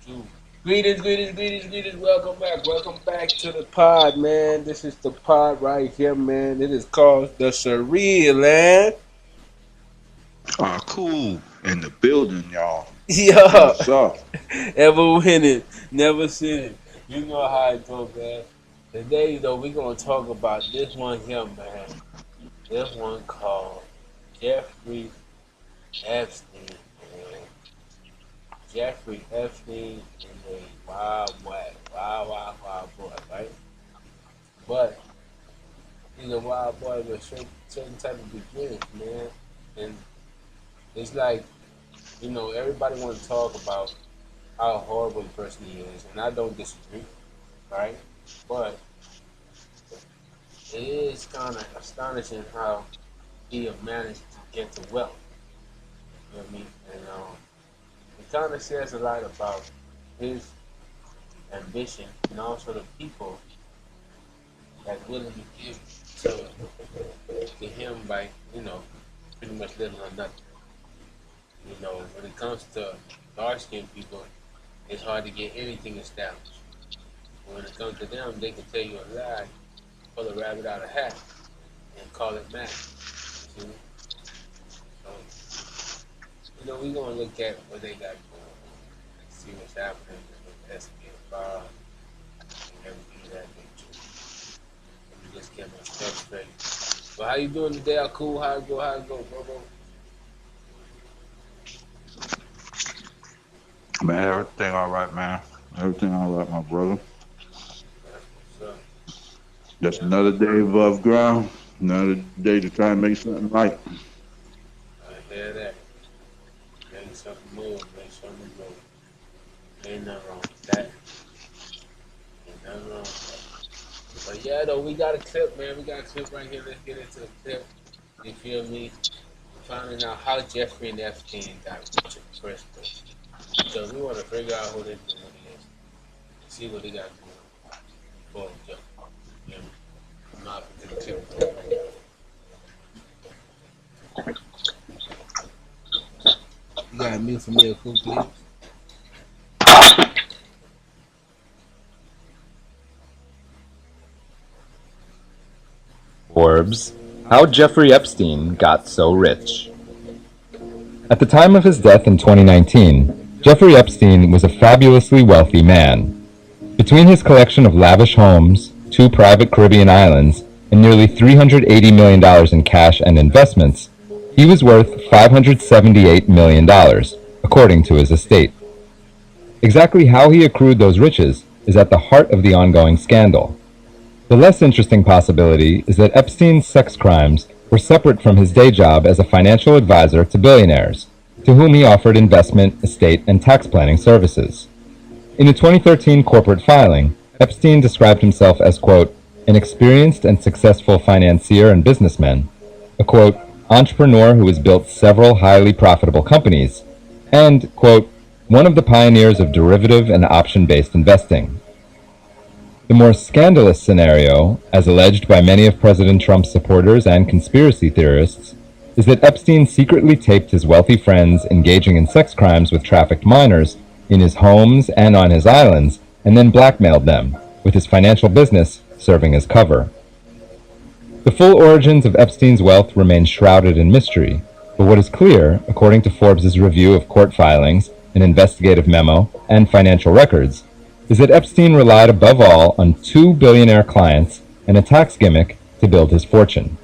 Two. Greetings. Welcome back to the pod, man. This is the pod right here, man. It is called the Surreal Land. Cool. In the building, y'all. Yeah, What's up? ever winning, never sinning. You know how it goes, man. Today, though, we're gonna talk about this one here, man. This one called Jeffrey Epstein, man. Jeffrey Epstein is a wild boy, right? But he's a wild boy with certain type of beginnings, man. And it's like, everybody want to talk about how horrible the person he is, and I don't disagree, right? But it is kind of astonishing how he have managed to get to wealth. You know what I mean? And it kind of says a lot about his ambition and also the people that's willing to give to him by, pretty much little or nothing. When it comes to dark skinned people, it's hard to get anything established. When it comes to them, they can tell you a lie, pull a rabbit out of a hat, and call it math. See? So, we're gonna look at what they got going on, see what's happening with SB Bob and everything of that nature. Let me just get my steps straight. So how you doing today? How cool? How it go? Bro? Man, everything all right, man. Everything all right, my brother. That's what's up. Just Yeah, another day above ground. Another day to try and make something right. I hear that. Make something move. Ain't nothing wrong with that. Ain't nothing wrong with that. But yeah, though, we got a clip, man. We got a clip right here. Let's get into the clip. You feel me? Finding out how Jeffrey and Epstein got rich in the first place. So we want to figure out who this dude is. See what they got going before we jump. You know, I'm not into the clip right now. You got a mute for me, cool, please? Forbes, how Jeffrey Epstein got so rich. At the time of his death in 2019, Jeffrey Epstein was a fabulously wealthy man. Between his collection of lavish homes, two private Caribbean islands, and nearly $380 million in cash and investments, he was worth $578 million, according to his estate. Exactly how he accrued those riches is at the heart of the ongoing scandal. The less interesting possibility is that Epstein's sex crimes were separate from his day job as a financial advisor to billionaires, to whom he offered investment, estate, and tax planning services. In a 2013 corporate filing, Epstein described himself as, quote, an experienced and successful financier and businessman, a, quote, entrepreneur who has built several highly profitable companies, and, quote, one of the pioneers of derivative and option-based investing. The more scandalous scenario, as alleged by many of President Trump's supporters and conspiracy theorists, is that Epstein secretly taped his wealthy friends engaging in sex crimes with trafficked minors in his homes and on his islands, and then blackmailed them, with his financial business serving as cover. The full origins of Epstein's wealth remain shrouded in mystery, but what is clear, according to Forbes' review of court filings, an investigative memo, and financial records, is that Epstein relied above all on two billionaire clients and a tax gimmick to build his fortune.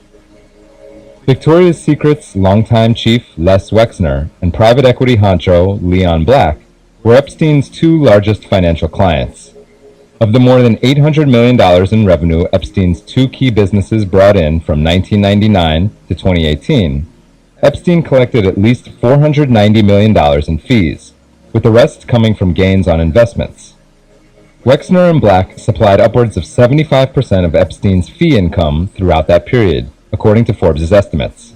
Victoria's Secret's longtime chief Les Wexner and private equity honcho Leon Black were Epstein's two largest financial clients. Of the more than $800 million in revenue Epstein's two key businesses brought in from 1999 to 2018, Epstein collected at least $490 million in fees, with the rest coming from gains on investments. Wexner and Black supplied upwards of 75% of Epstein's fee income throughout that period, according to Forbes' estimates.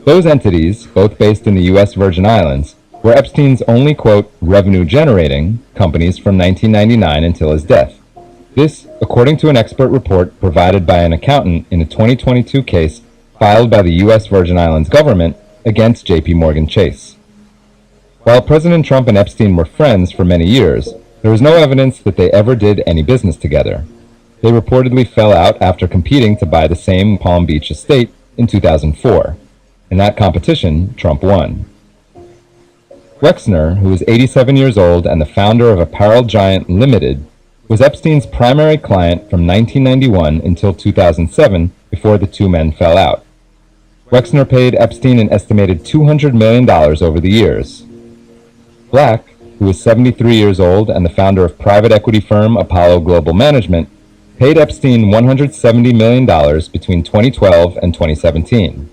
Those entities, both based in the U.S. Virgin Islands, were Epstein's only, quote, revenue-generating companies from 1999 until his death. This, according to an expert report provided by an accountant in a 2022 case filed by the U.S. Virgin Islands government against J.P. Morgan Chase. While President Trump and Epstein were friends for many years, there was no evidence that they ever did any business together. They reportedly fell out after competing to buy the same Palm Beach estate in 2004. In that competition, Trump won. Wexner, who was 87 years old and the founder of Apparel Giant Limited, was Epstein's primary client from 1991 until 2007, before the two men fell out. Wexner paid Epstein an estimated $200 million over the years. Black, who was 73 years old and the founder of private equity firm Apollo Global Management, paid Epstein $170 million between 2012 and 2017.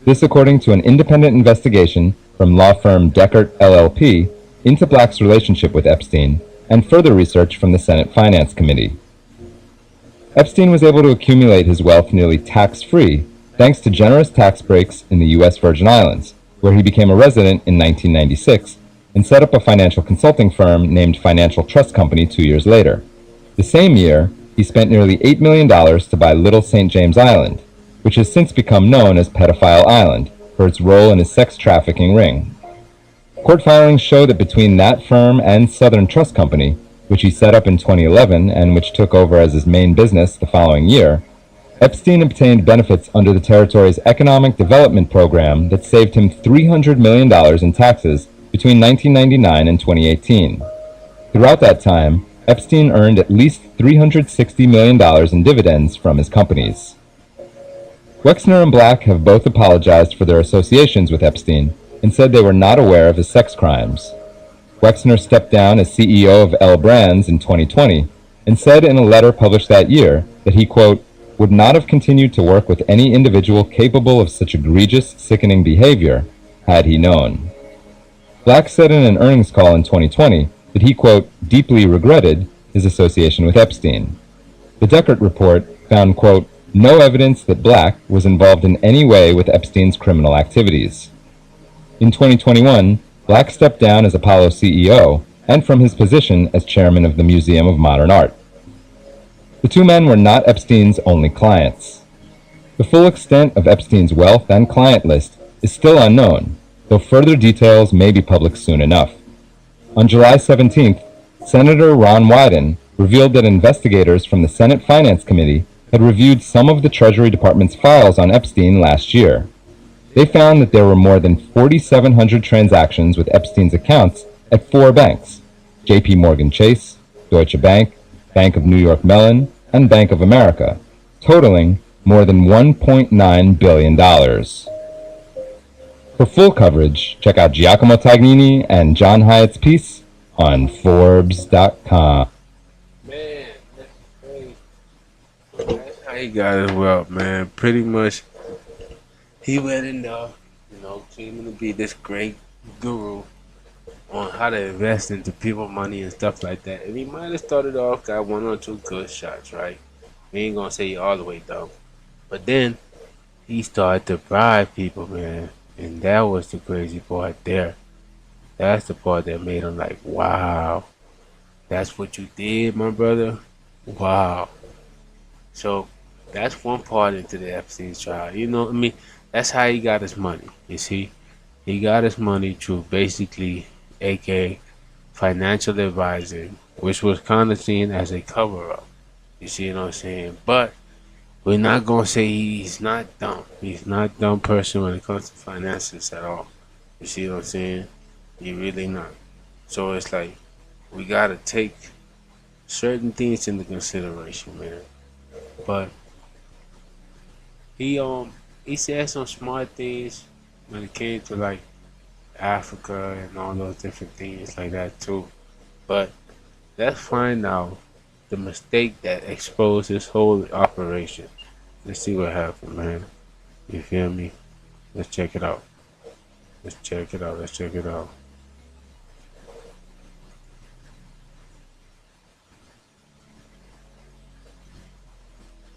This according to an independent investigation from law firm Deckert LLP into Black's relationship with Epstein, and further research from the Senate Finance Committee. Epstein was able to accumulate his wealth nearly tax-free thanks to generous tax breaks in the U.S. Virgin Islands, where he became a resident in 1996 and set up a financial consulting firm named Financial Trust Company 2 years later. The same year, he spent nearly $8 million to buy Little St. James Island, which has since become known as Pedophile Island for its role in a sex trafficking ring. Court filings show that between that firm and Southern Trust Company, which he set up in 2011 and which took over as his main business the following year, Epstein obtained benefits under the territory's economic development program that saved him $300 million in taxes between 1999 and 2018. Throughout that time, Epstein earned at least $360 million in dividends from his companies. Wexner and Black have both apologized for their associations with Epstein and said they were not aware of his sex crimes. Wexner stepped down as CEO of L Brands in 2020 and said in a letter published that year that he, quote, would not have continued to work with any individual capable of such egregious, sickening behavior had he known. Black said in an earnings call in 2020 that he, quote, deeply regretted his association with Epstein. The Deckert report found, quote, no evidence that Black was involved in any way with Epstein's criminal activities. In 2021, Black stepped down as Apollo CEO and from his position as chairman of the Museum of Modern Art. The two men were not Epstein's only clients. The full extent of Epstein's wealth and client list is still unknown, though further details may be public soon enough. On July 17th, Senator Ron Wyden revealed that investigators from the Senate Finance Committee had reviewed some of the Treasury Department's files on Epstein last year. They found that there were more than 4,700 transactions with Epstein's accounts at 4 banks: J.P. Morgan Chase, Deutsche Bank, Bank of New York Mellon, and Bank of America, totaling more than $1.9 billion. For full coverage, check out Giacomo Tagnini and John Hyatt's piece on Forbes.com. Man, that's crazy. That's how he got his wealth, man. Pretty much, he went in there, claiming to be this great guru on how to invest into people money and stuff like that. And he might have started off, got 1 or 2 good shots, right? We ain't gonna say all the way though. But then he started to bribe people, man. And that was the crazy part there. That's the part that made him like, wow, that's what you did, my brother? Wow. So that's one part into the Epstein trial. You know what I mean? That's how he got his money, you see? He got his money through basically, aka financial advising, which was kind of seen as a cover-up. You see what I'm saying? But we're not going to say he's not dumb. He's not a dumb person when it comes to finances at all. You see what I'm saying? He really not. So it's like, we got to take certain things into consideration, man. But he said some smart things when it came to like Africa and all those different things like that too. But let's find out the mistake that exposed this whole operation. Let's see what happened, man. You feel me? Let's check it out. Let's check it out. Let's check it out.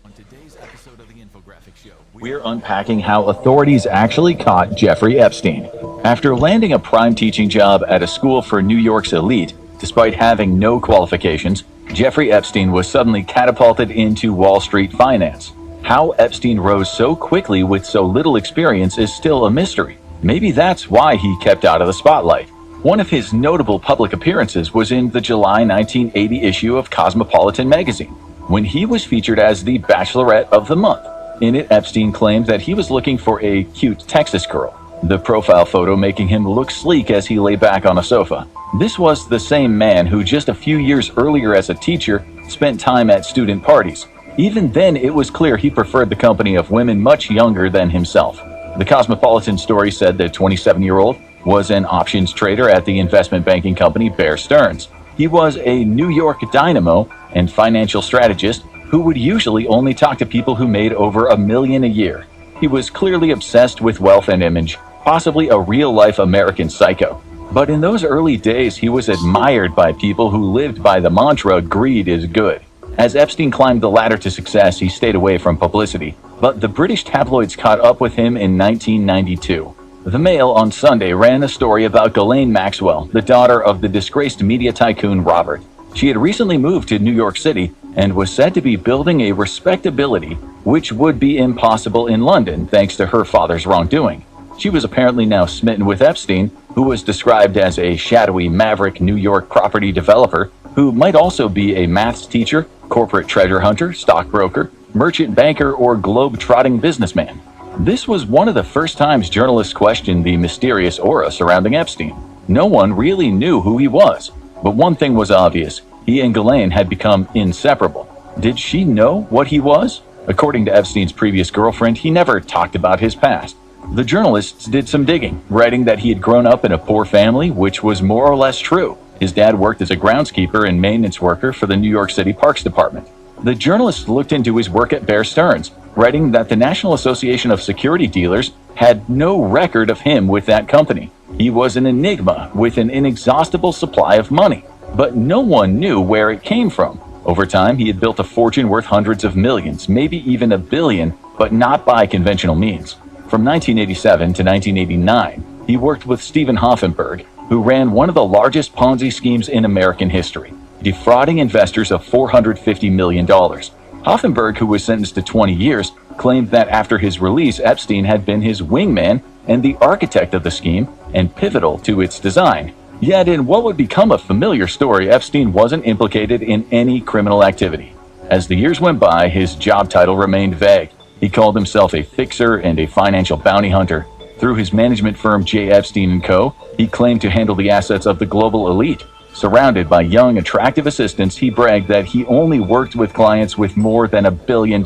On today's episode of the Infographic Show, we're unpacking how authorities actually caught Jeffrey Epstein. After landing a prime teaching job at a school for New York's elite, despite having no qualifications, Jeffrey Epstein was suddenly catapulted into Wall Street finance. How Epstein rose so quickly with so little experience is still a mystery. Maybe that's why he kept out of the spotlight. One of his notable public appearances was in the July 1980 issue of Cosmopolitan magazine, when he was featured as the Bachelorette of the Month. In it, Epstein claimed that he was looking for a cute Texas girl, the profile photo making him look sleek as he lay back on a sofa. This was the same man who just a few years earlier as a teacher spent time at student parties. Even then, it was clear he preferred the company of women much younger than himself. The Cosmopolitan story said the 27-year-old was an options trader at the investment banking company Bear Stearns. He was a New York dynamo and financial strategist who would usually only talk to people who made over $1 million a year. He was clearly obsessed with wealth and image, possibly a real-life American psycho. But in those early days, he was admired by people who lived by the mantra, greed is good. As Epstein climbed the ladder to success, he stayed away from publicity. But the British tabloids caught up with him in 1992. The Mail on Sunday ran a story about Ghislaine Maxwell, the daughter of the disgraced media tycoon Robert. She had recently moved to New York City and was said to be building a respectability which would be impossible in London thanks to her father's wrongdoing. She was apparently now smitten with Epstein, who was described as a shadowy maverick New York property developer who might also be a maths teacher, corporate treasure hunter, stockbroker, merchant banker, or globe-trotting businessman. This was one of the first times journalists questioned the mysterious aura surrounding Epstein. No one really knew who he was, but one thing was obvious. He and Ghislaine had become inseparable. Did she know what he was? According to Epstein's previous girlfriend, he never talked about his past. The journalists did some digging, writing that he had grown up in a poor family, which was more or less true. His dad worked as a groundskeeper and maintenance worker for the New York City Parks Department. The journalists looked into his work at Bear Stearns, writing that the National Association of Security Dealers had no record of him with that company. He was an enigma with an inexhaustible supply of money, but no one knew where it came from. Over time, he had built a fortune worth hundreds of millions, maybe even $1 billion, but not by conventional means. From 1987 to 1989, he worked with Stephen Hoffenberg, who ran one of the largest Ponzi schemes in American history, defrauding investors of $450 million. Hoffenberg, who was sentenced to 20 years, claimed that after his release, Epstein had been his wingman and the architect of the scheme and pivotal to its design. Yet in what would become a familiar story, Epstein wasn't implicated in any criminal activity. As the years went by, his job title remained vague. He called himself a fixer and a financial bounty hunter. Through his management firm J. Epstein & Co., he claimed to handle the assets of the global elite. Surrounded by young, attractive assistants, he bragged that he only worked with clients with more than $1 billion.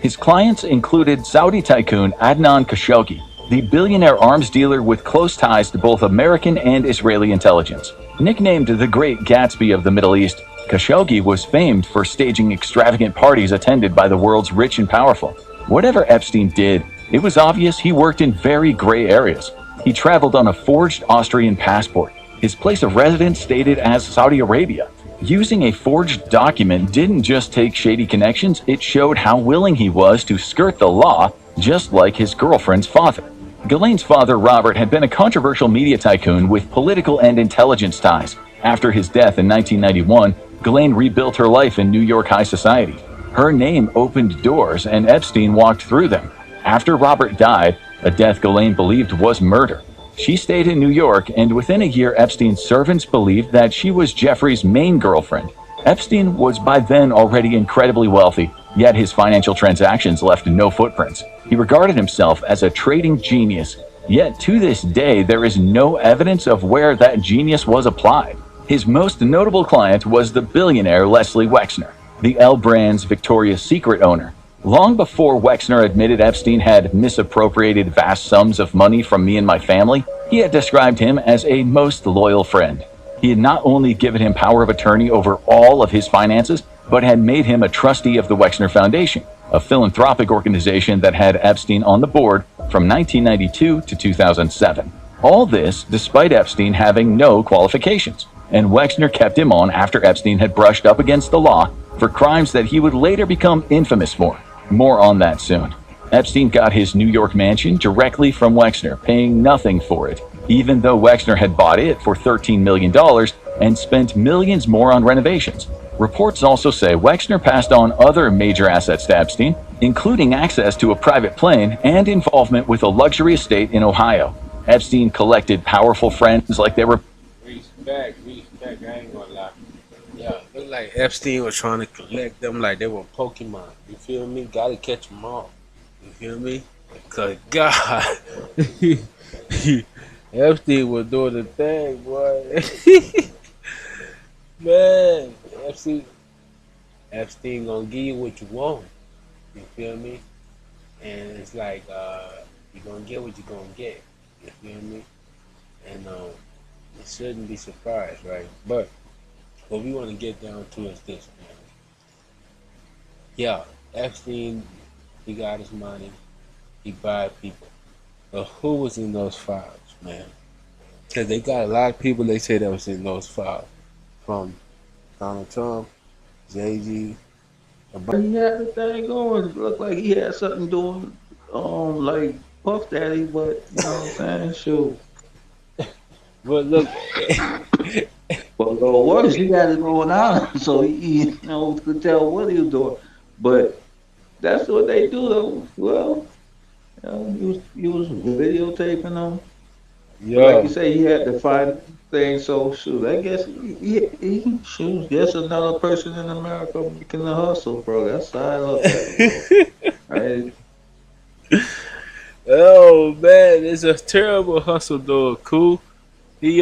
His clients included Saudi tycoon Adnan Khashoggi, the billionaire arms dealer with close ties to both American and Israeli intelligence. Nicknamed the Great Gatsby of the Middle East, Khashoggi was famed for staging extravagant parties attended by the world's rich and powerful. Whatever Epstein did, it was obvious he worked in very gray areas. He traveled on a forged Austrian passport. His place of residence stated as Saudi Arabia. Using a forged document didn't just take shady connections, it showed how willing he was to skirt the law, just like his girlfriend's father. Ghislaine's father, Robert, had been a controversial media tycoon with political and intelligence ties. After his death in 1991, Ghislaine rebuilt her life in New York high society. Her name opened doors, and Epstein walked through them. After Robert died, a death Ghislaine believed was murder. She stayed in New York, and within a year, Epstein's servants believed that she was Jeffrey's main girlfriend. Epstein was by then already incredibly wealthy, yet his financial transactions left no footprints. He regarded himself as a trading genius, yet to this day there is no evidence of where that genius was applied. His most notable client was the billionaire Leslie Wexner, the L Brand's Victoria's Secret owner. Long before Wexner admitted Epstein had misappropriated vast sums of money from me and my family, he had described him as a most loyal friend. He had not only given him power of attorney over all of his finances, but had made him a trustee of the Wexner Foundation, a philanthropic organization that had Epstein on the board from 1992 to 2007. All this despite Epstein having no qualifications, and Wexner kept him on after Epstein had brushed up against the law for crimes that he would later become infamous for. More on that soon. Epstein got his New York mansion directly from Wexner, paying nothing for it, even though Wexner had bought it for $13 million and spent millions more on renovations. Reports also say Wexner passed on other major assets to Epstein, including access to a private plane and involvement with a luxury estate in Ohio. Epstein collected powerful friends like they were respect. I ain't gonna lie. Yeah, look like Epstein was trying to collect them like they were Pokemon. You feel me? Gotta catch them all. You feel me? Cause God, Epstein was doing the thing, boy. Man, Epstein, Epstein gonna give you what you want. You feel me? And it's like you gonna get what you gonna get. You feel me? And you shouldn't be surprised, right? But what we want to get down to is this, man. Yeah, Epstein, he got his money, he buy people. But who was in those files, man? Because they got a lot of people they say that was in those files. From Donald Trump, Jay Z, a bunch. He had the thing going. Looked like he had something doing, like Puff Daddy, but you know what I'm saying? Shoot. But look, But what is he had it going on, so he you know could tell what he was doing. But that's what they do though. Well, you know, he was videotaping them. But like you yo, say, he had to find things. So shoot, I guess he shoot. Guess another person in America making the hustle, bro. That's how I look at it, bro. I oh man, it's a terrible hustle, dog. Cool. He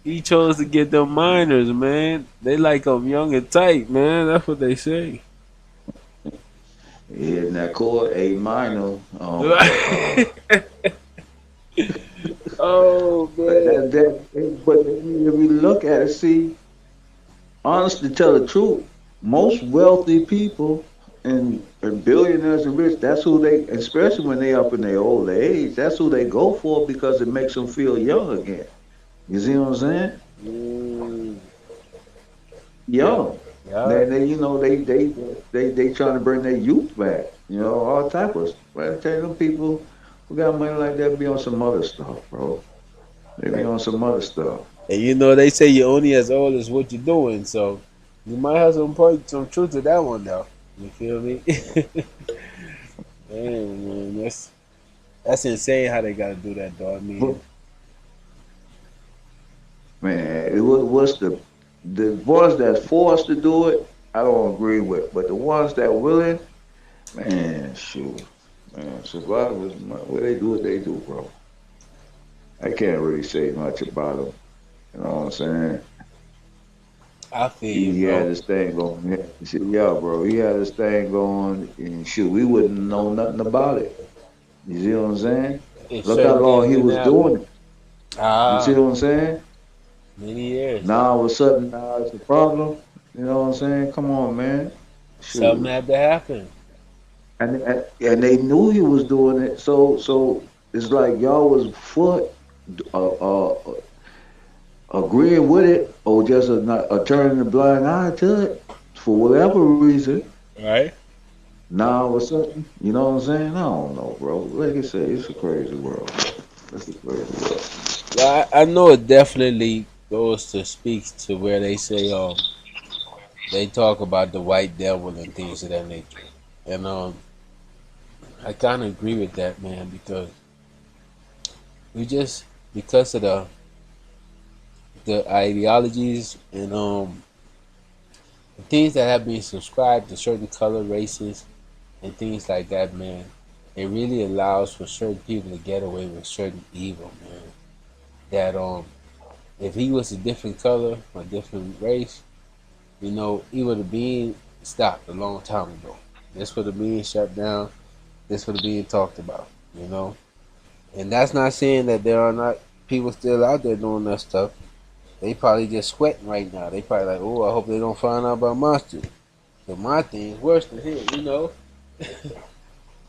he chose to get them minors, man. They like 'em young and tight, man. That's what they say. he in that chord A minor. Oh But man. but if we look at it, see, honestly, to tell the truth, most wealthy people and billionaires and rich, that's who they, especially when they up in their old age, that's who they go for because it makes them feel young again. You see what I'm saying? Mm, yeah. Young. Yeah. They you know they trying to bring their youth back. You know all type of. I tell you, them people who got money like that be on some other stuff, bro. They be on some other stuff. And you know they say you're only as old as what you're doing, so you might have some truth to that one though. You feel me? Man, that's insane how they gotta do that though. I But mean, man, what's the ones that's forced to do it? I don't agree with, but the ones that willing, man, shoot, man, survivors, what they do, what they do, bro. I can't really say much about them. You know what I'm saying? I feel you, He had bro. this thing going. He said, yeah, bro. He had this thing going, and shoot, we wouldn't know nothing about it. You see what I'm saying? If Look how certain long things he didn't was happen. doing it. You see Ah, what I'm saying? many years. Now all of a sudden, now it's a problem. You know what I'm saying? Come on, man. Something Shoot. had to happen. And they knew he was doing it. So it's like y'all was foot uh, uh, agreeing with it, or just turning a blind eye to it for whatever reason. Right? Now all of a sudden, you know what I'm saying? I don't know, bro. Like I said, it's a crazy world. It's a crazy world. Well, I know it definitely goes to speak to where they say they talk about the white devil and things of that nature. And I kind of agree with that, man, because we just because of the ideologies and things that have been subscribed to certain color races and things like that, man. It really allows for certain people to get away with certain evil, man. That if he was a different color or different race, you know, he would have been stopped a long time ago. This would have been shut down. This would have been talked about, you know. And that's not saying that there are not people still out there doing that stuff. They probably just sweating right now. They probably like, oh, I hope they don't find out about my shit. But my thing's worse than his, you know.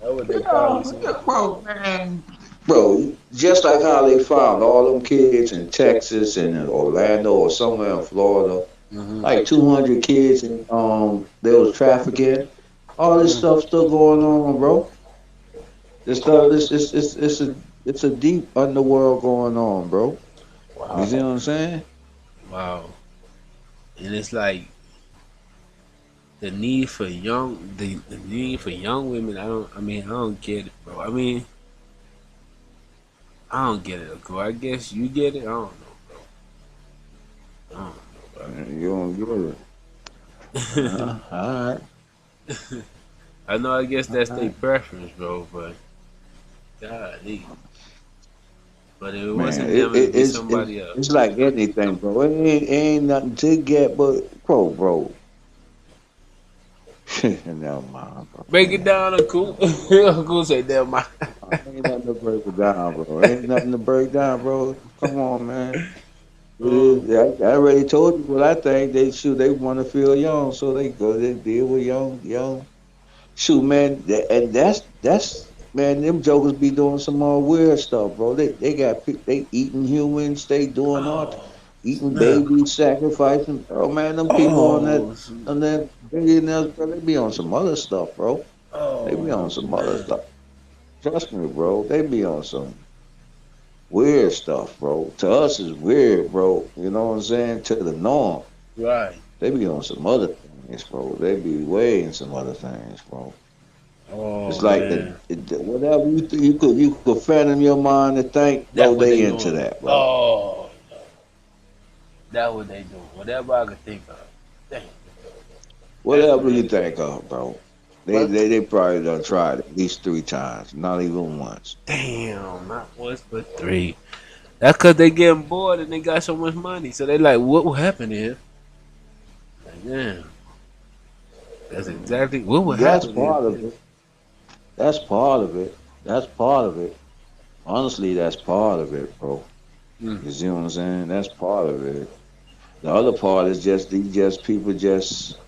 That's what they probably saying. Yeah, bro, man. Bro, just like how they found all them kids in Texas and in Orlando or somewhere in Florida, Hmm. like 200 kids, and there was trafficking. All this stuff still going on, bro. This stuff, it's a deep underworld going on, bro. You see Wow, what I'm saying? wow. And it's like the need for young women. I mean, I don't get it, bro. I mean, I don't get it, bro. I guess you get it. I don't know. Oh, You don't get it. bro. All right. I know. I guess All that's their right. preference, bro. But golly, but if it Man, wasn't them, it'd be it's somebody else. it's like anything, bro. It ain't nothing to get, but bro. Never mind, bro. Break it Man. down, Uncle. Uncle say, "Damn, my." Ain't nothing to break it down, bro. Ain't nothing to break down, bro. Come on, man. It Oh, is. I already told you what I think. They want to feel young, so they go. They deal with young. Shoot, man, and that's man. Them jokers be doing some more weird stuff, bro. They got they eating humans. They doing all oh, eating snap. babies, sacrificing. Oh man, them people Oh, on that billionaires, bro. They be on some other stuff, bro. They be oh, on some other man. stuff. Trust me, bro. They be on some weird stuff, bro. To us is weird, bro. You know what I'm saying? To the norm, Right. they be on some other things, bro. They be weighing some other things, bro. It's Oh, like man. whatever you could fathom your mind to think, That's bro. what They they into doing. that, bro. Oh, that's what they doing. Whatever I could think of. Damn, that's what Whatever they you doing. think of, bro. They But they they probably done tried at least 3 times, not even once. damn, not once but three. That's because they getting bored and they got so much money. So they like, what will happen here? Like, damn, that's exactly what will That's happen part of here. it. That's part of it. That's part of it. Honestly, that's part of it, bro. Mm, You see what I'm saying? That's part of it. The other part is just these just people just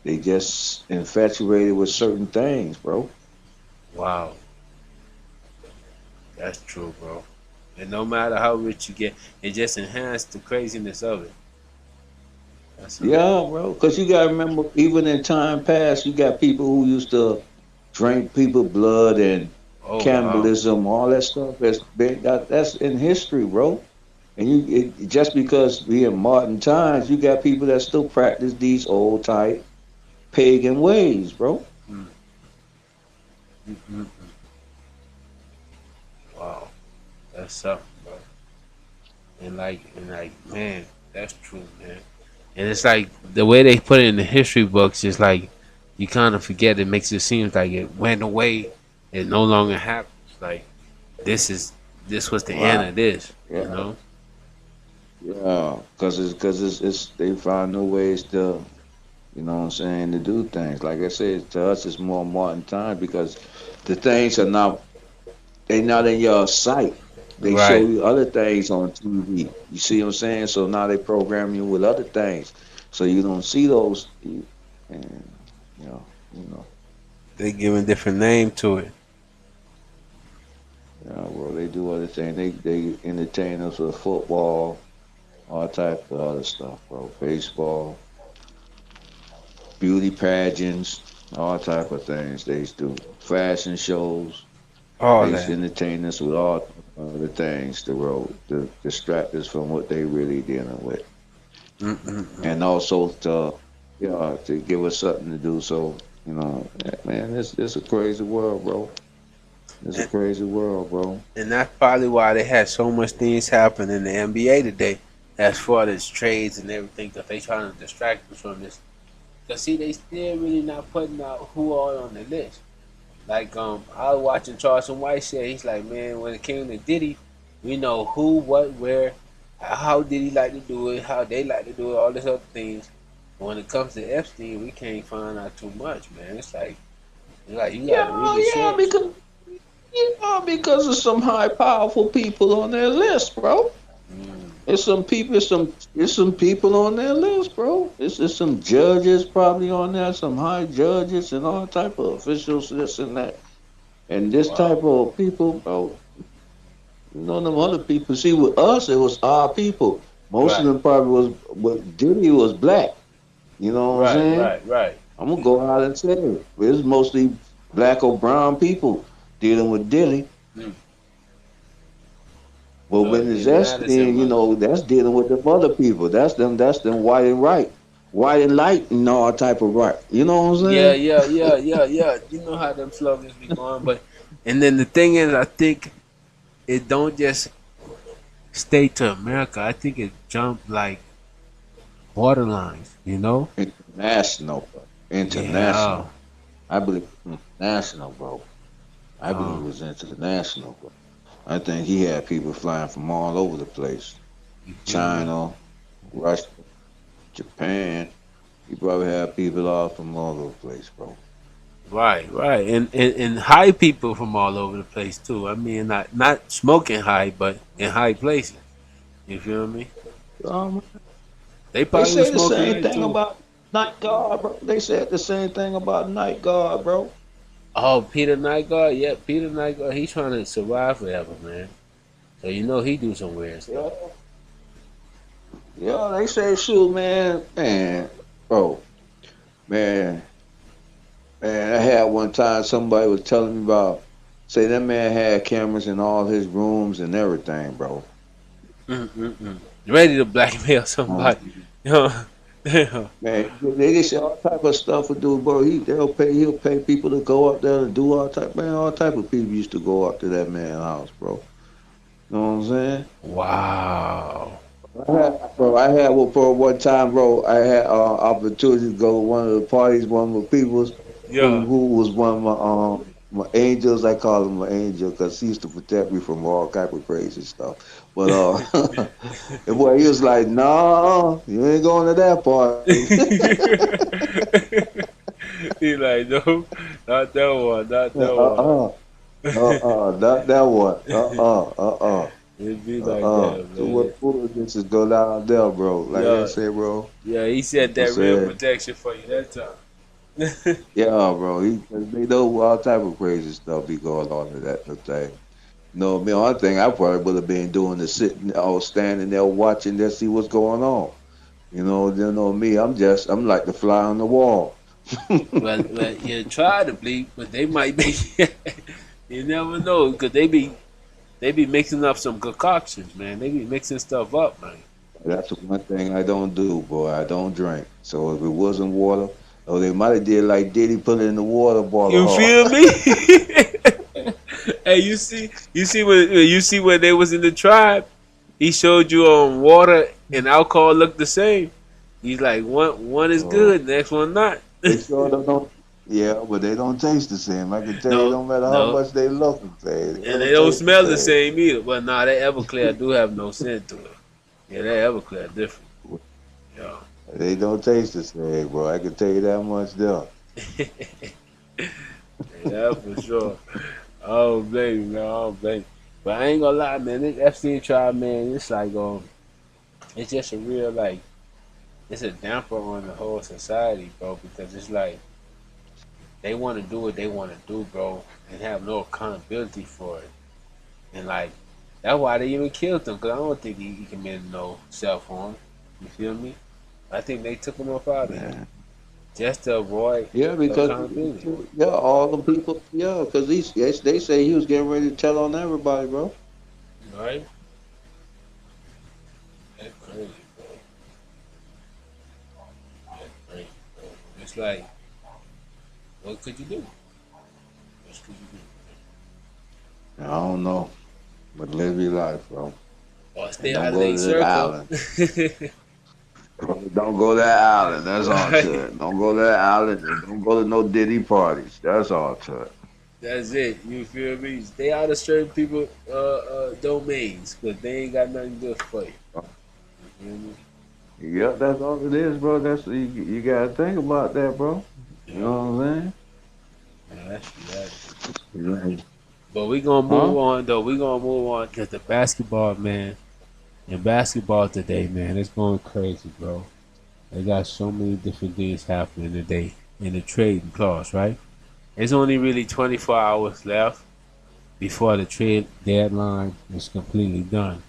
they just infatuated with certain things, bro. wow, that's true, bro. And no matter how rich you get, it just enhanced the craziness of it. That's all. Yeah, bro. Because you gotta remember, even in time past, you got people who used to drink people blood and Oh wow. cannibalism, all that stuff that's in history, bro. And just because we in modern times, you got people that still practice these old type pagan ways, bro. Mm, mm, mm, mm. Wow, that's something, bro. And like, man, that's true, man. And it's like the way they put it in the history books is like you kind of forget. It makes it seem like it went away. It no longer happens. Like this is this was the end Right. of this. You Yeah. know. Yeah. Because it's they find new ways to, you know what I'm saying, to do things. Like I said, to us it's more modern time because the things are not they not in your sight. They show Right. you other things on TV. You see what I'm saying? So now they program you with other things, so you don't see those. And you know, They giving different name to it. well, they do other things. They entertain us with football, all type of other stuff, bro. Baseball, beauty pageants, all type of things. They do fashion shows. All They that. entertain us with all the things, the road, to distract us from what they really dealing with, Mm-mm-mm. and also to give us something to do. So man, it's a crazy world, bro. It's a And, crazy world, bro. and that's probably why they had so much things happen in the NBA today, as far as trades and everything, because they trying to distract us from this. Cause see, they still really not putting out who are on the list. Like I was watching Charleston White say he's like, man, when it came to Diddy, we know who, what, where, how did he like to do it, how they like to do it, all these other things. But when it comes to Epstein, we can't find out too much, man. It's like you got to Yeah, really yeah, search. because of some high powerful people on their list, bro. Mm, It's some people on their list, bro. It's some judges probably on there, some high judges and all type of officials, this and that. And this wow. type of people, bro, them other people. See, with us, it was our people. Most of Right, them probably what Diddy was black. You know what I'm right, saying? right, right. I'm gonna go out and say it. It's mostly black or brown people dealing with Diddy. Mm. But So when it's it matters in Epstein, much. that's dealing with them other people. That's them white and right, white and light and all type of right. You know what I'm Yeah, saying? yeah, yeah, yeah, yeah. You know how them slogans be going, but and then the thing is, I think it don't just state to America, I think it jumped like borderlines. You know? International, bro. Yeah. International. I believe international, bro. I believe it Um. was international, bro. I think he had people flying from all over the place. You feel me? China, Russia, Japan. He probably had people all from all over the place, bro. Right, right, and high people from all over the place too. I mean, not smoking high, but in high places. You feel me? Um, They they probably was say the smoking same high thing too. about Night Guard, bro. They said the same thing about Night Guard, bro. Oh, Peter Nightguard, yeah, Peter Nightguard. He's trying to survive forever, man. So you know he do some weird stuff. Yeah, yeah. They say, shoot, man, bro, man, man. I had one time somebody was telling me about, say that man had cameras in all his rooms and everything, bro. Mm-mm-mm. Ready to blackmail somebody. You know? Damn. Man, they just say all type of stuff to do, bro. He'll pay people to go up there to do all type of people used to go up to that man's house, bro. You know what I'm saying? Wow. I had one for one time, bro. I had opportunity to go to one of the parties, one of the people's Yeah. who was one of my angels. I call him my angel because he used to protect me from all type of crazy stuff. But the boy, he was like, "Nah, you ain't going to that party." He like, no, not that one, not that one. uh-uh, not that one. It be like that, Too much man. foolishness is go down there, bro. Like I Yeah, said, bro. yeah. He said I that real said, protection for you that time. yeah, bro. They know all type of crazy stuff be going on in that thing. No, me, one thing I probably would have been doing is sitting or standing there watching to see what's going on. You know me. I'm like the fly on the wall. Well, you try to bleed, but they might be. You never know, cause they be mixing up some concoctions, man. They be mixing stuff up, man. That's one thing I don't do, boy. I don't drink. So if it wasn't water, oh, they might have did like Diddy put it in the water You bottle. feel me? Hey, you see when they was in the tribe, he showed you on water and alcohol look the same. He's like one is Oh, good, next one not. they sure don't. Yeah, but they don't taste the same. I can tell you, No, no matter how no, much they look the same, they and they don't don't taste the smell the same. same either. But nah, that Everclear do have no scent to it. Yeah, that Everclear different. Yeah. They don't taste the same, bro. I can tell you that much, though. Yeah, for sure. Oh baby, man, oh baby. But I ain't gonna lie, man. This Epstein trial, man, it's like it's just a real like, it's a damper on the whole society, bro. Because it's like they want to do what they want to do, bro, and have no accountability for it. And like that's why they even killed him. Cause I don't think he committed no self harm. You feel me? I think they took him up out of here Yeah, just to avoid yeah, the because accountability. yeah, all the people, yeah, because yes, they say he was getting ready to tell on everybody, bro. Right? That's crazy, bro. That's crazy, bro. It's like, what could you do? What could you do? I don't know, but live your life, bro, Or and stay don't out of go their to that circle. island. Don't go to that island. That's all to Right. it. Don't go to that island and don't go to no Diddy parties. That's all to it. That's it. You feel me? Stay out of certain people domains because they ain't got nothing good for you. You feel me? Yeah, that's all it is, bro. You gotta think about that, bro. You Yep. know what I'm Yeah, that's reality. saying? But we gonna move Huh? on though. We gonna move on because the basketball, man. And basketball today, man, it's going crazy, bro. They got so many different things happening today in the trading clause, right? It's only really 24 hours left before the trade deadline is completely done.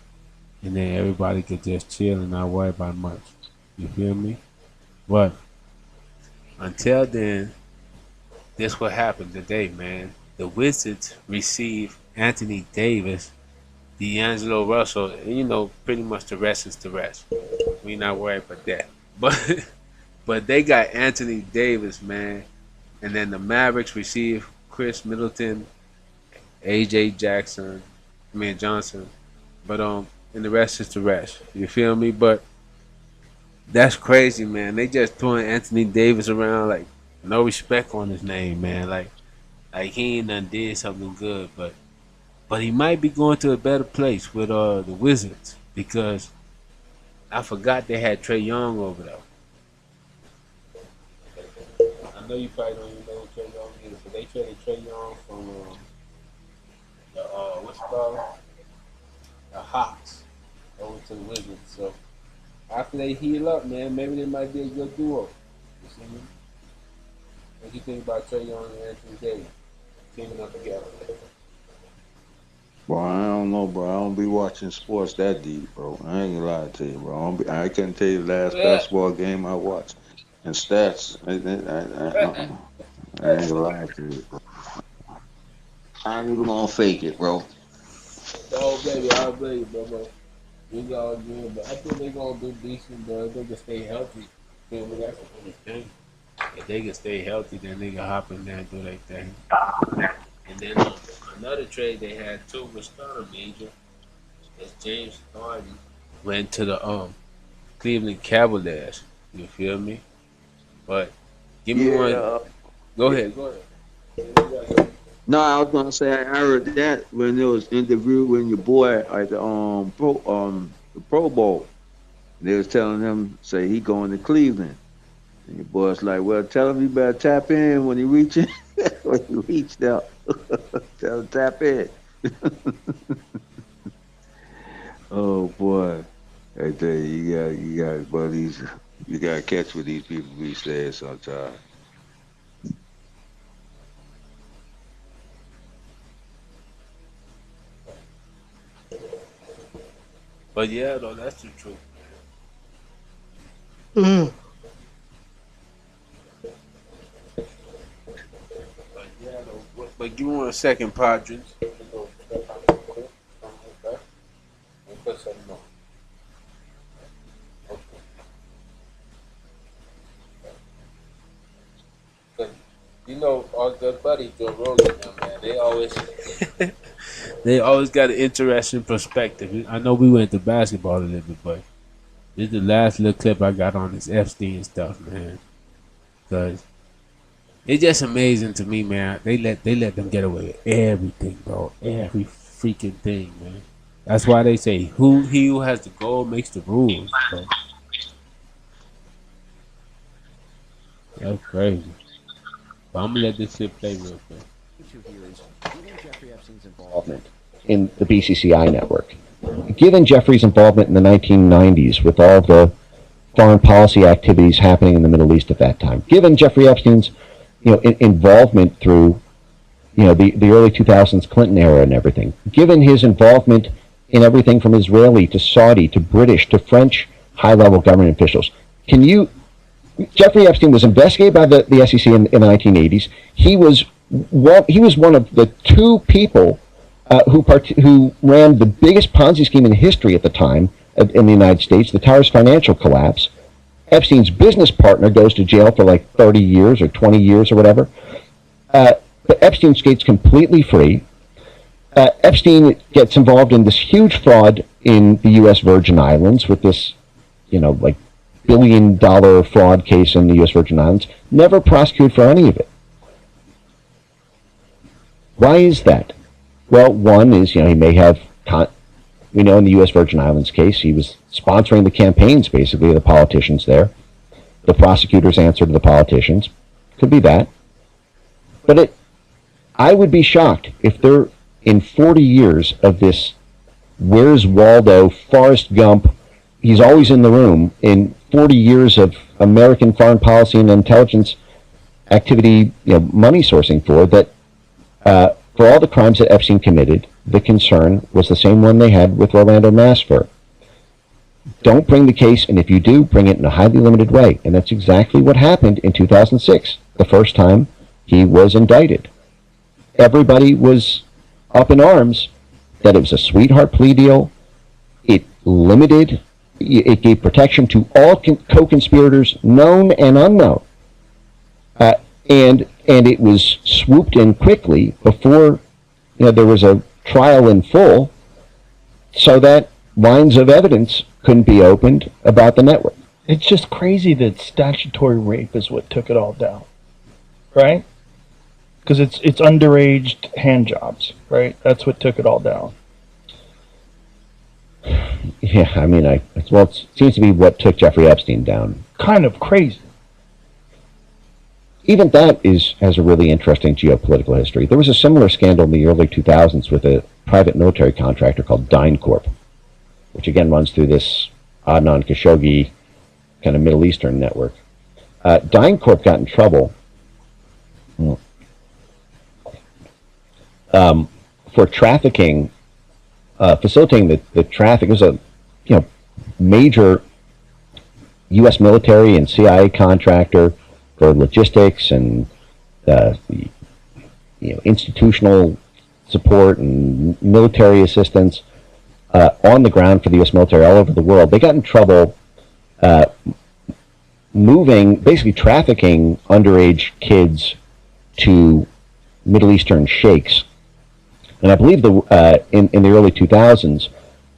And then everybody could just chill and not worry about much. You feel me? But until then, this what happened today, man. The Wizards received Anthony Davis, D'Angelo Russell, and pretty much the rest is the rest. We not worried about that. But but they got Anthony Davis, man. And then the Mavericks received Chris Middleton, AJ Jackson, Johnson. But and the rest is the rest. You feel me? But that's crazy, man. They just throwing Anthony Davis around like no respect on his name, man. Like he ain't done did something good, but he might be going to a better place with the Wizards because I forgot they had Trey Young over there. I know you probably don't even know who Trey Young is, but they traded Trey Young from the what's it called? The Hawks over to the Wizards. So after they heal up, man, maybe they might be a good duo. You see me? What do you think about Trey Young and Anthony Davis teaming up together? Bro, I don't know, bro. I don't be watching sports that deep, bro. I ain't gonna lie to you, bro. I couldn't tell you the last Yeah. basketball game I watched. And stats, I ain't gonna lie to you, bro. I ain't even gonna fake it, bro. Oh, baby, I'll believe you, bro. We got good, but I think they gonna do decent, bro. If they can stay healthy. Feel me? That's the only thing. If they can stay healthy, then they can hop in there and do their thing. And then another trade they had too was kind of major. Is James Harden went to the Cleveland Cavaliers. You feel me? But give me one. Yeah. Go ahead. No, I was gonna say I heard that when there was interviewing your boy at the Pro Bowl. They was telling him say he going to Cleveland. And your boy's like, well, tell him you better tap in when he reaching when he reached out. Tell him tap in. Oh boy. I tell you, buddies, you gotta catch what these people be saying sometimes. But yeah, though, that's the truth. But yeah, though. But give me 1 second, Padres. Put something on. Okay. 'Cause, you know, our good buddy Joe Rogan, man, they always got an interesting perspective. I know we went to basketball a little bit, but this is the last little clip I got on this Epstein stuff, man. Cause it's just amazing to me, man. They let them get away with everything, bro. Every freaking thing, man. That's why they say he who has the goal makes the rules, bro. That's crazy. But I'm gonna let this shit play real quick. Jeffrey Epstein's involvement in the BCCI network. Given Jeffrey's involvement in the 1990s with all the foreign policy activities happening in the Middle East at that time, given Jeffrey Epstein's involvement through the early 2000s Clinton era and everything, given his involvement in everything from Israeli to Saudi to British to French high-level government officials, Jeffrey Epstein was investigated by the SEC in the 1980s. He was one of the two people who ran the biggest Ponzi scheme in history at the time in the United States, the Towers financial collapse. Epstein's business partner goes to jail for like 30 years or 20 years or whatever. But Epstein skates completely free. Epstein gets involved in this huge fraud in the U.S. Virgin Islands with this, like $1 billion fraud case in the U.S. Virgin Islands. Never prosecuted for any of it. Why is that? Well, one is, he may have, in the U.S. Virgin Islands case, he was sponsoring the campaigns, basically, of the politicians there. The prosecutors answer to the politicians. Could be that. But I would be shocked if there, in 40 years of this Where's Waldo, Forrest Gump, he's always in the room, in 40 years of American foreign policy and intelligence activity, money sourcing for all the crimes that Epstein committed, the concern was the same one they had with Orlando Masfer. Don't bring the case, and if you do, bring it in a highly limited way. And that's exactly what happened in 2006, the first time he was indicted. Everybody was up in arms that it was a sweetheart plea deal. It gave protection to all co-conspirators, known and unknown. And it was swooped in quickly before there was a trial in full, so that lines of evidence couldn't be opened about the network. It's just crazy that statutory rape is what took it all down, right? Because it's underage hand jobs, right? That's what took it all down. Yeah, I mean, it seems to be what took Jeffrey Epstein down. Kind of crazy. Even that has a really interesting geopolitical history. There was a similar scandal in the early 2000s with a private military contractor called DynCorp, which again runs through this Adnan Khashoggi kind of Middle Eastern network. DynCorp got in trouble for trafficking, facilitating the traffic. It was a major U.S. military and CIA contractor for logistics and institutional support and military assistance on the ground for the U.S. military all over the world. They got in trouble basically trafficking underage kids to Middle Eastern sheikhs. And I believe in the early 2000s,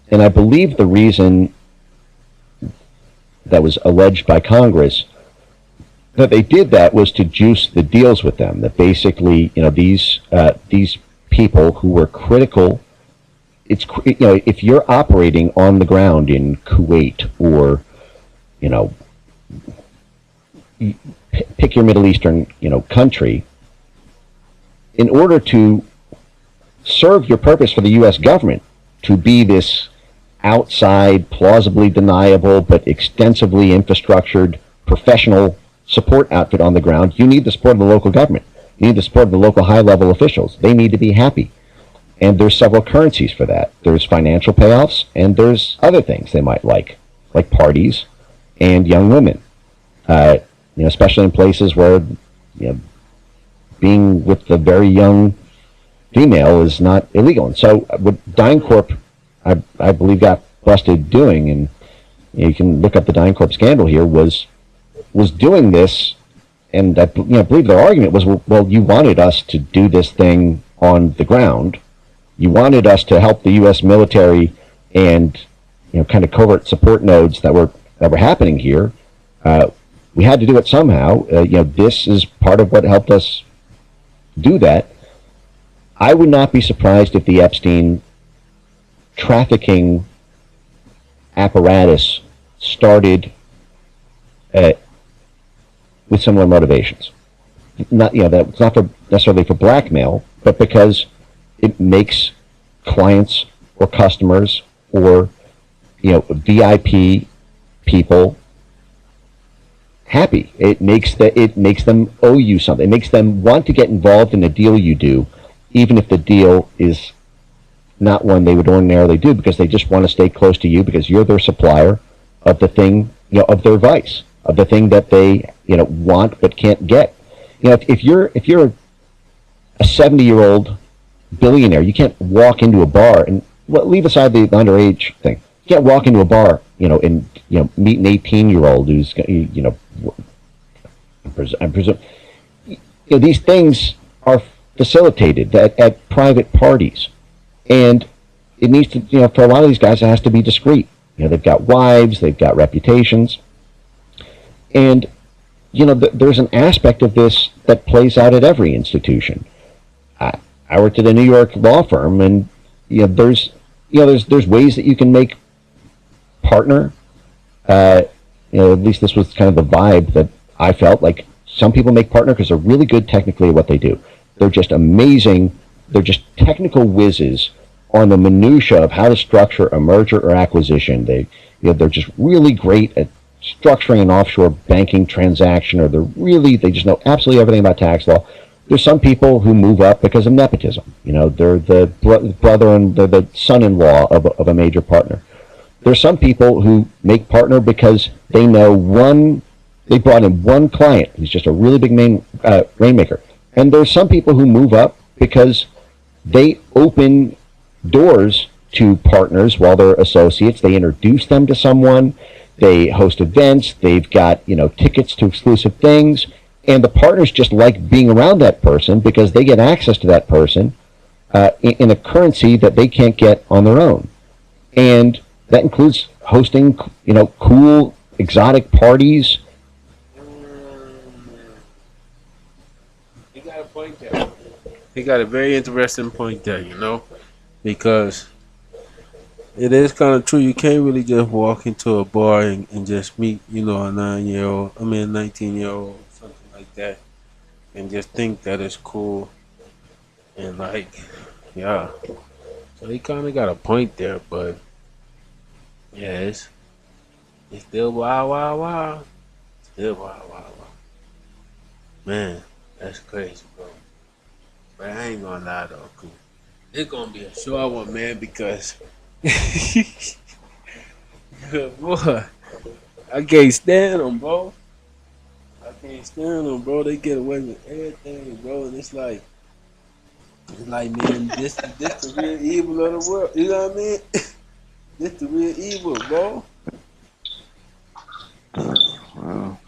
and I believe the reason that was alleged by Congress that they did that was to juice the deals with them. That basically, these people who were critical. If you're operating on the ground in Kuwait or, pick your Middle Eastern, country, in order to serve your purpose for the U.S. government to be this outside, plausibly deniable, but extensively infrastructured professional support outfit on the ground, you need the support of the local government. You need the support of the local high-level officials. They need to be happy. And there's several currencies for that. There's financial payoffs, and there's other things they might like parties and young women. Especially in places where, being with the very young female is not illegal. And so what DynCorp, I believe, got busted doing, and you can look up the DynCorp scandal here, was doing this, and I believe their argument was, well, you wanted us to do this thing on the ground. You wanted us to help the U.S. military and kind of covert support nodes that were happening here. We had to do it somehow. This is part of what helped us do that. I would not be surprised if the Epstein trafficking apparatus started with similar motivations. That's not necessarily for blackmail, but because it makes clients or customers or VIP people happy. It makes them owe you something. It makes them want to get involved in a deal you do, even if the deal is not one they would ordinarily do, because they just want to stay close to you because you're their supplier of the thing, of their vice, of the thing that they want but can't get. If you're a 70-year-old billionaire, you can't walk into a bar and leave aside the underage thing. You can't walk into a bar, and meet an 18-year-old who's I presume these things are facilitated at private parties, and it needs to, for a lot of these guys, it has to be discreet. They've got wives, they've got reputations, and there's an aspect of this that plays out at every institution. I worked at a New York law firm, and there's ways that you can make partner. At least this was kind of the vibe that I felt like. Some people make partner because they're really good technically at what they do. They're just amazing. They're just technical whizzes on the minutia of how to structure a merger or acquisition. They're just really great at structuring an offshore banking transaction, or they just know absolutely everything about tax law. There's some people who move up because of nepotism. They're the brother and they're the son-in-law of a major partner. There's some people who make partner because they know they brought in one client who's just a really big rainmaker. And there's some people who move up because they open doors to partners while they're associates. They introduce them to someone. They host events. They've got, tickets to exclusive things. And the partners just like being around that person because they get access to that person in a currency that they can't get on their own. And That includes hosting, cool, exotic parties. He got a point there. He got a very interesting point there, because it is kind of true. You can't really just walk into a bar and just meet, a 9-year-old, 19-year-old, something like that, and just think that it's cool and yeah. So he kind of got a point there, but yeah, it's still wild, wild, wild. Still wild, wild, wild. Man, that's crazy, bro. But I ain't gonna lie though, cool. It's gonna be a short one, man, because boy, I can't stand them, bro. I can't stand them, bro. They get away with everything, bro, and it's like, man, this the real evil of the world. You know what I mean? This the real evil, bro. Well,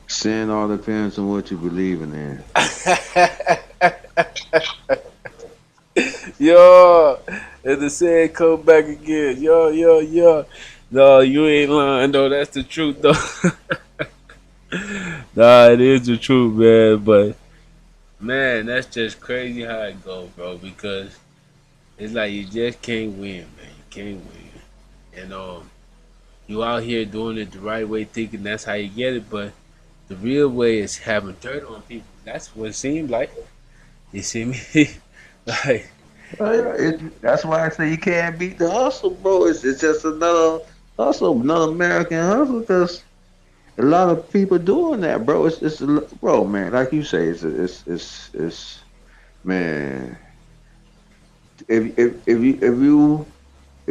sin all depends on what you believe in. Yo, and the saying come back again. Yo, yo, yo. No, you ain't lying though. That's the truth though. Nah, it is the truth, man. But man, that's just crazy how it go, bro. Because it's like you just can't win, man. You can't win. And you out here doing it the right way, thinking that's how you get it. But the real way is having dirt on people. That's what it seems like. You see me? Like, That's why I say you can't beat the hustle, bro. It's just another hustle, another American hustle. Because a lot of people doing that, bro. Bro, man. Like you say, it's man. If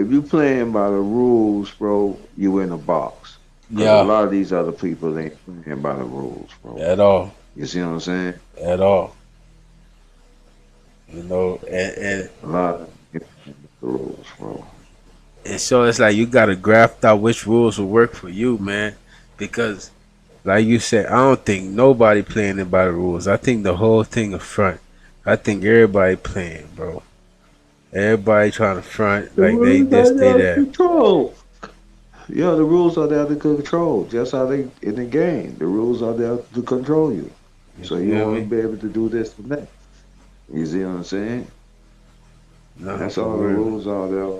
you playing by the rules, bro, you in a box. Because a yeah, lot of these other people ain't playing by the rules, bro. at all, You see what I'm saying? at all. And A lot of them ain't the rules, bro. and so it's like you gotta graft out which rules will work for you, man. Because like you said, I don't think nobody playing it by the rules. I think the whole thing is front. I think everybody playing, bro. Everybody trying to front The like they rules this, are they there to that. control. Yeah, the rules are there to control. Just how they in the game. The rules are there to control you. You So you feel want to me? be able to do this and that. You see what I'm saying? No, That's for all the real. rules are there.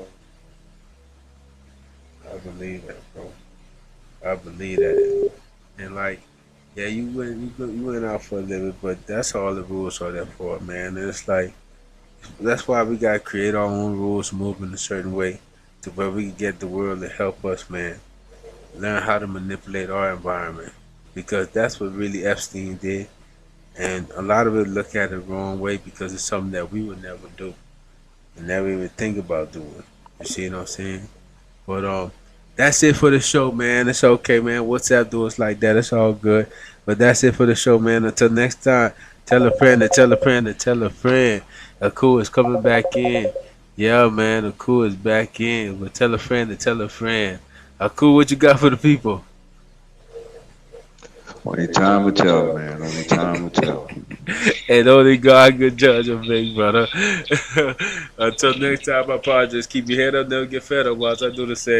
I believe that, bro. I believe that. And like, yeah, you went out for a living, but that's all the rules are there for, man. And it's like that's why we gotta create our own rules, move in a certain way, to where we can get the world to help us, man. Learn how to manipulate our environment, because that's what really Epstein did, and a lot of it look at it the wrong way because it's something that we would never do and never even think about doing. You see what I'm saying? But that's it for the show, man. It's okay, man. WhatsApp do us like that. It's all good. But that's it for the show, man. Until next time, tell a friend to tell a friend to tell a friend. Aku is coming back in. Yeah, man. Aku is back in. But tell a friend to tell a friend. Aku, what you got for the people? Only time will tell, man. Only time will tell. And only God can judge a big brother. Until next time, I probably just keep your head up, never get fed up whilst I do the same.